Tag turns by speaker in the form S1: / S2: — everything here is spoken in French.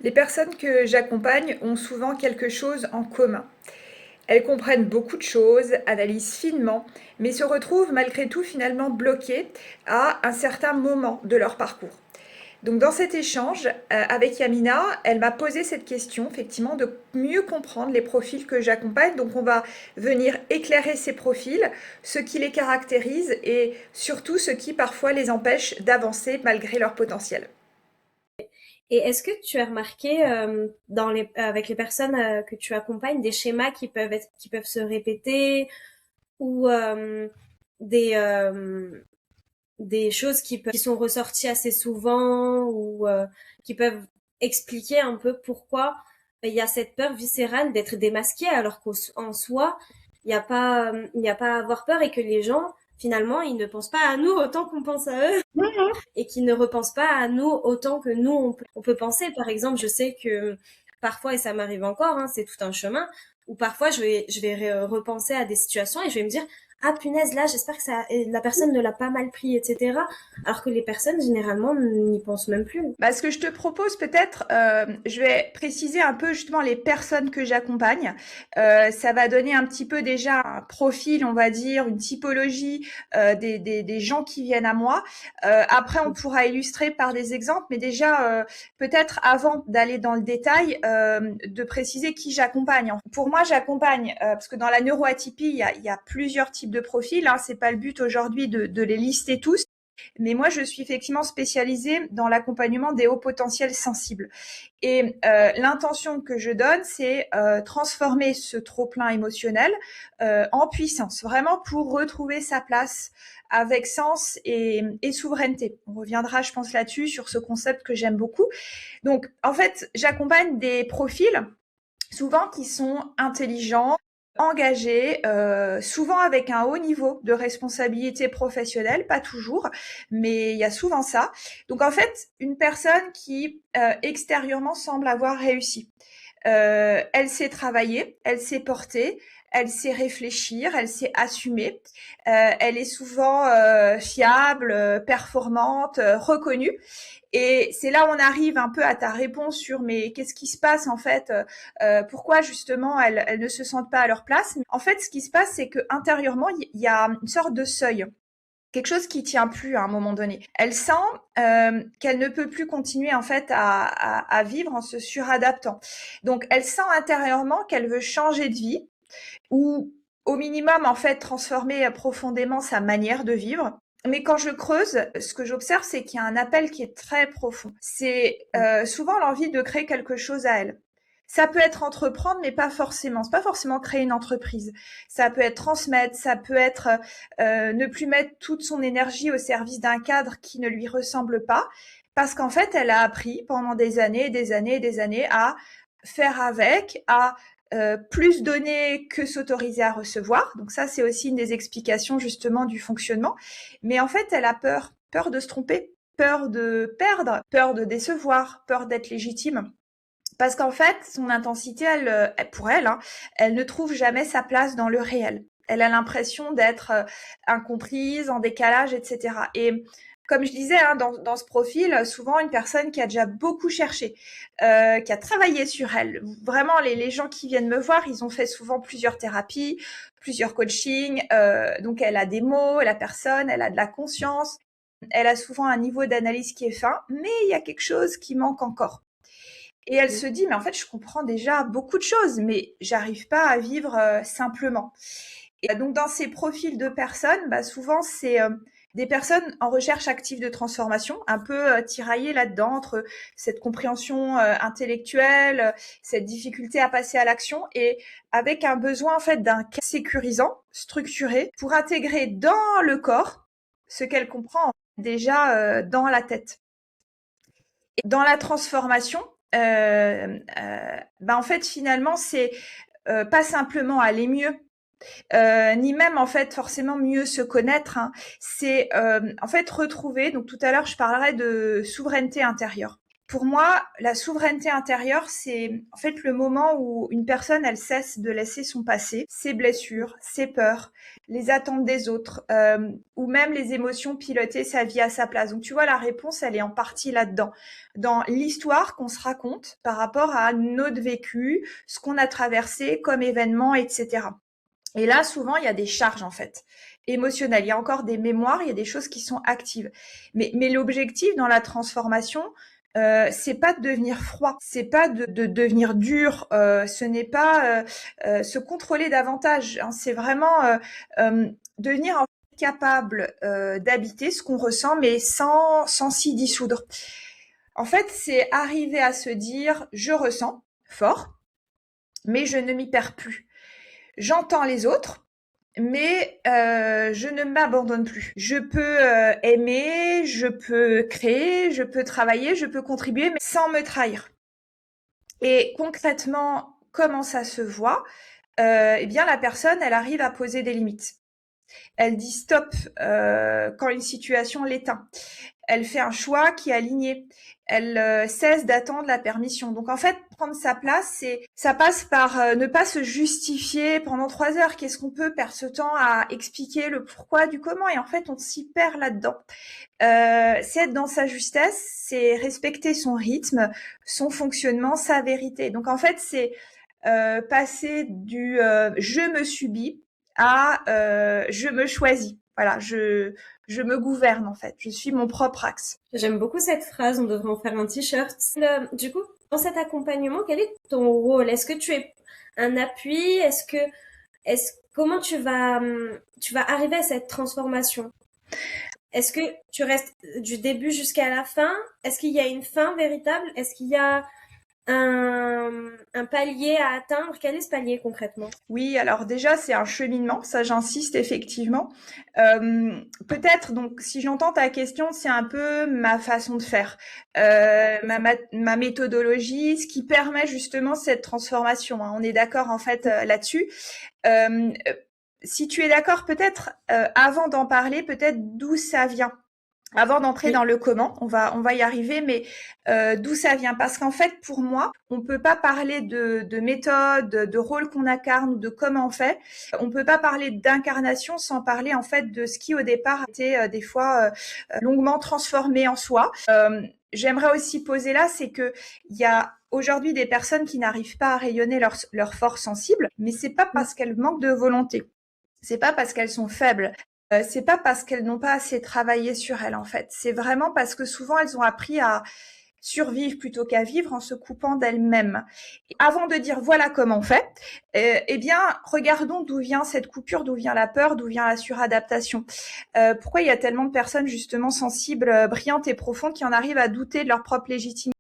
S1: Les personnes que j'accompagne ont souvent quelque chose en commun. Elles comprennent beaucoup de choses, analysent finement, mais se retrouvent malgré tout finalement bloquées à un certain moment de leur parcours. Donc dans cet échange avec Yamina, elle m'a posé cette question effectivement de mieux comprendre les profils que j'accompagne. Donc on va venir éclairer ces profils, ce qui les caractérise et surtout ce qui parfois les empêche d'avancer malgré leur potentiel.
S2: Et est-ce que tu as remarqué avec les personnes que tu accompagnes des schémas qui peuvent se répéter ou des des choses qui sont ressorties assez souvent ou qui peuvent expliquer un peu pourquoi il y a cette peur viscérale d'être démasqué alors qu'en soi il n'y a pas à avoir peur et que les gens finalement ils ne pensent pas à nous autant qu'on pense à eux et qui ne repensent pas à nous autant que nous, on peut penser. Par exemple, je sais que parfois, et ça m'arrive encore, hein, c'est tout un chemin, où parfois je vais repenser à des situations et je vais me dire, ah punaise, là, j'espère que la personne ne l'a pas mal pris, etc. Alors que les personnes, généralement, n'y pensent même plus.
S1: Bah, ce que je te propose peut-être, je vais préciser un peu justement les personnes que j'accompagne. Ça va donner un petit peu déjà un profil, on va dire, une typologie des gens qui viennent à moi. Après, on pourra illustrer par des exemples, mais déjà, peut-être avant d'aller dans le détail, de préciser qui j'accompagne. Pour moi, j'accompagne, parce que dans la neuroatypie, il y a plusieurs types de profils. Hein, c'est pas le but aujourd'hui de les lister tous. Mais moi, je suis effectivement spécialisée dans l'accompagnement des hauts potentiels sensibles. Et l'intention que je donne, c'est transformer ce trop-plein émotionnel en puissance, vraiment pour retrouver sa place avec sens et souveraineté. On reviendra, je pense, là-dessus, sur ce concept que j'aime beaucoup. Donc, en fait, j'accompagne des profils souvent qui sont intelligents, engagés, souvent avec un haut niveau de responsabilité professionnelle, pas toujours, mais il y a souvent ça. Donc en fait, une personne qui extérieurement semble avoir réussi. Elle sait travailler, elle sait porter, elle sait réfléchir, elle sait assumer. Elle est souvent fiable, performante, reconnue. Et c'est là où on arrive un peu à ta réponse sur mais qu'est-ce qui se passe en fait, pourquoi justement elles ne se sentent pas à leur place. En fait, ce qui se passe, c'est que intérieurement, il y a une sorte de seuil. Quelque chose qui tient plus à un moment donné. Elle sent qu'elle ne peut plus continuer en fait à vivre en se suradaptant. Donc elle sent intérieurement qu'elle veut changer de vie ou au minimum en fait transformer profondément sa manière de vivre. Mais quand je creuse, ce que j'observe, c'est qu'il y a un appel qui est très profond. C'est souvent l'envie de créer quelque chose à elle. Ça peut être entreprendre, mais pas forcément. C'est pas forcément créer une entreprise. Ça peut être transmettre, ça peut être ne plus mettre toute son énergie au service d'un cadre qui ne lui ressemble pas, parce qu'en fait, elle a appris pendant des années, des années, des années à faire avec, à plus donner que s'autoriser à recevoir. Donc ça, c'est aussi une des explications justement du fonctionnement. Mais en fait, elle a peur, peur de se tromper, peur de perdre, peur de décevoir, peur d'être légitime. Parce qu'en fait, son intensité, pour elle, hein, elle ne trouve jamais sa place dans le réel. Elle a l'impression d'être incomprise, en décalage, etc. Et comme je disais, hein, dans ce profil, souvent une personne qui a déjà beaucoup cherché, qui a travaillé sur elle. Vraiment, les gens qui viennent me voir, ils ont fait souvent plusieurs thérapies, plusieurs coachings. Donc, elle a des mots, la personne, elle a de la conscience. Elle a souvent un niveau d'analyse qui est fin, mais il y a quelque chose qui manque encore. Et elle se dit, mais en fait, je comprends déjà beaucoup de choses, mais j'arrive pas à vivre simplement. Et donc, dans ces profils de personnes, bah, souvent, c'est des personnes en recherche active de transformation, un peu tiraillées là-dedans entre cette compréhension intellectuelle, cette difficulté à passer à l'action, et avec un besoin en fait d'un cadre sécurisant, structuré, pour intégrer dans le corps ce qu'elle comprend déjà dans la tête. Et dans la transformation, bah, en fait, finalement, c'est pas simplement aller mieux, ni même en fait forcément mieux se connaître. Hein. C'est en fait retrouver. Donc tout à l'heure, je parlerai de souveraineté intérieure. Pour moi, la souveraineté intérieure, c'est en fait le moment où une personne, elle cesse de laisser son passé, ses blessures, ses peurs, les attentes des autres, ou même les émotions piloter sa vie à sa place. Donc tu vois, la réponse, elle est en partie là-dedans, dans l'histoire qu'on se raconte par rapport à notre vécu, ce qu'on a traversé comme événement, etc. Et là, souvent, il y a des charges, en fait, émotionnelles. Il y a encore des mémoires, il y a des choses qui sont actives. Mais l'objectif dans la transformation, c'est pas de devenir froid, c'est pas de devenir dur, ce n'est pas se contrôler davantage, hein, c'est vraiment devenir en fait capable d'habiter ce qu'on ressent, mais sans s'y dissoudre. En fait, c'est arriver à se dire, je ressens fort, mais je ne m'y perds plus. J'entends les autres, mais je ne m'abandonne plus. Je peux aimer, je peux créer, je peux travailler, je peux contribuer, mais sans me trahir. Et concrètement, comment ça se voit? Eh bien, la personne, elle arrive à poser des limites. Elle dit stop quand une situation l'éteint. Elle fait un choix qui est aligné. Elle cesse d'attendre la permission. Donc en fait, prendre sa place, ça passe par ne pas se justifier pendant 3 heures. Qu'est-ce qu'on peut perdre ce temps à expliquer le pourquoi du comment? Et en fait, on s'y perd là-dedans. C'est être dans sa justesse, c'est respecter son rythme, son fonctionnement, sa vérité. Donc en fait, c'est passer du je me subis à je me choisis. Voilà, je me gouverne en fait. Je suis mon propre axe.
S2: J'aime beaucoup cette phrase, on devrait en faire un t-shirt. Du coup, dans cet accompagnement, quel est ton rôle? Est-ce que tu es un appui? Comment tu vas arriver à cette transformation? Est-ce que tu restes du début jusqu'à la fin? Est-ce qu'il y a une fin véritable? Est-ce qu'il y a un palier à atteindre? Quel est ce palier concrètement?
S1: Oui, alors déjà, c'est un cheminement, ça j'insiste effectivement. Peut-être, donc si j'entends ta question, c'est un peu ma façon de faire, ma méthodologie, ce qui permet justement cette transformation, hein. On est d'accord en fait là-dessus. Si tu es d'accord, peut-être avant d'en parler, peut-être d'où ça vient. Avant d'entrer dans le comment, on va y arriver, mais d'où ça vient? Parce qu'en fait, pour moi, on peut pas parler de méthode, de rôle qu'on incarne ou de comment on fait. On peut pas parler d'incarnation sans parler en fait de ce qui au départ a été des fois longuement transformé en soi. J'aimerais aussi poser là, c'est que il y a aujourd'hui des personnes qui n'arrivent pas à rayonner leur force sensible, mais c'est pas parce qu'elles manquent de volonté. C'est pas parce qu'elles sont faibles. C'est pas parce qu'elles n'ont pas assez travaillé sur elles en fait. C'est vraiment parce que souvent elles ont appris à survivre plutôt qu'à vivre en se coupant d'elles-mêmes. Et avant de dire voilà comment on fait, eh bien regardons d'où vient cette coupure, d'où vient la peur, d'où vient la suradaptation. Pourquoi il y a tellement de personnes justement sensibles, brillantes et profondes qui en arrivent à douter de leur propre légitimité?